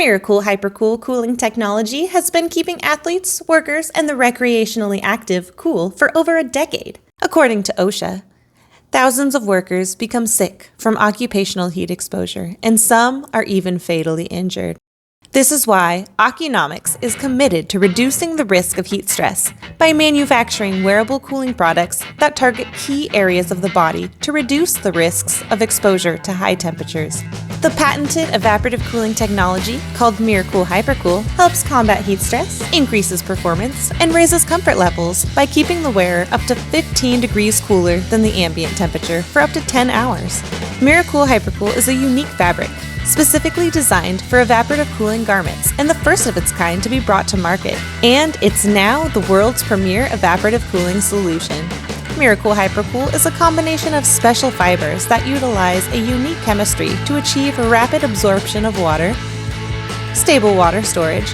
MiraCool HyperKewl cooling technology has been keeping athletes, workers, and the recreationally active cool for over a decade. According to OSHA, thousands of workers become sick from occupational heat exposure, and some are even fatally injured. This is why OccuNomix is committed to reducing the risk of heat stress by manufacturing wearable cooling products that target key areas of the body to reduce the risks of exposure to high temperatures. The patented evaporative cooling technology, called MiraCool HyperKewl, helps combat heat stress, increases performance, and raises comfort levels by keeping the wearer up to 15 degrees cooler than the ambient temperature for up to 10 hours. MiraCool HyperKewl is a unique fabric, specifically designed for evaporative cooling garments and the first of its kind to be brought to market. And it's now the world's premier evaporative cooling solution. MiraCool HyperKewl is a combination of special fibers that utilize a unique chemistry to achieve a rapid absorption of water, stable water storage,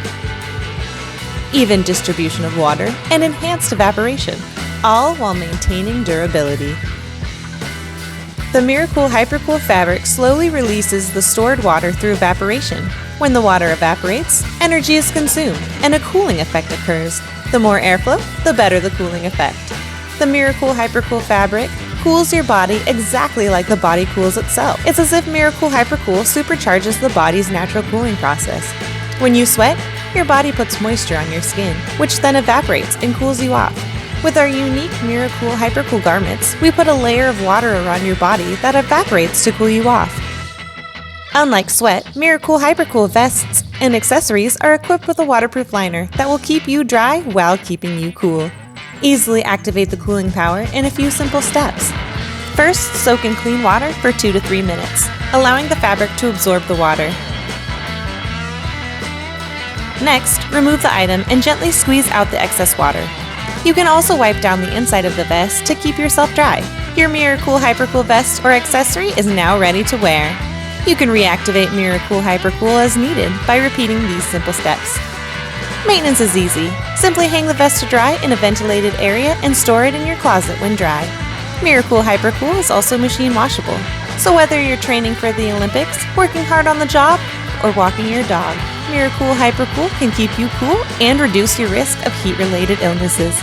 even distribution of water, and enhanced evaporation, all while maintaining durability. The MiraCool HyperKewl fabric slowly releases the stored water through evaporation. When the water evaporates, energy is consumed, and a cooling effect occurs. The more airflow, the better the cooling effect. The MiraCool HyperKewl fabric cools your body exactly like the body cools itself. It's as if MiraCool HyperKewl supercharges the body's natural cooling process. When you sweat, your body puts moisture on your skin, which then evaporates and cools you off. With our unique MiraCool HyperKewl garments, we put a layer of water around your body that evaporates to cool you off. Unlike sweat, MiraCool HyperKewl vests and accessories are equipped with a waterproof liner that will keep you dry while keeping you cool. Easily activate the cooling power in a few simple steps. First, soak in clean water for 2 to 3 minutes, allowing the fabric to absorb the water. Next, remove the item and gently squeeze out the excess water. You can also wipe down the inside of the vest to keep yourself dry. Your MiraCool HyperKewl vest or accessory is now ready to wear. You can reactivate MiraCool HyperKewl as needed by repeating these simple steps. Maintenance is easy. Simply hang the vest to dry in a ventilated area and store it in your closet when dry. MiraCool HyperKewl is also machine washable, so whether you're training for the Olympics, working hard on the job, or walking your dog, MiraCool HyperKewl can keep you cool and reduce your risk of heat-related illnesses.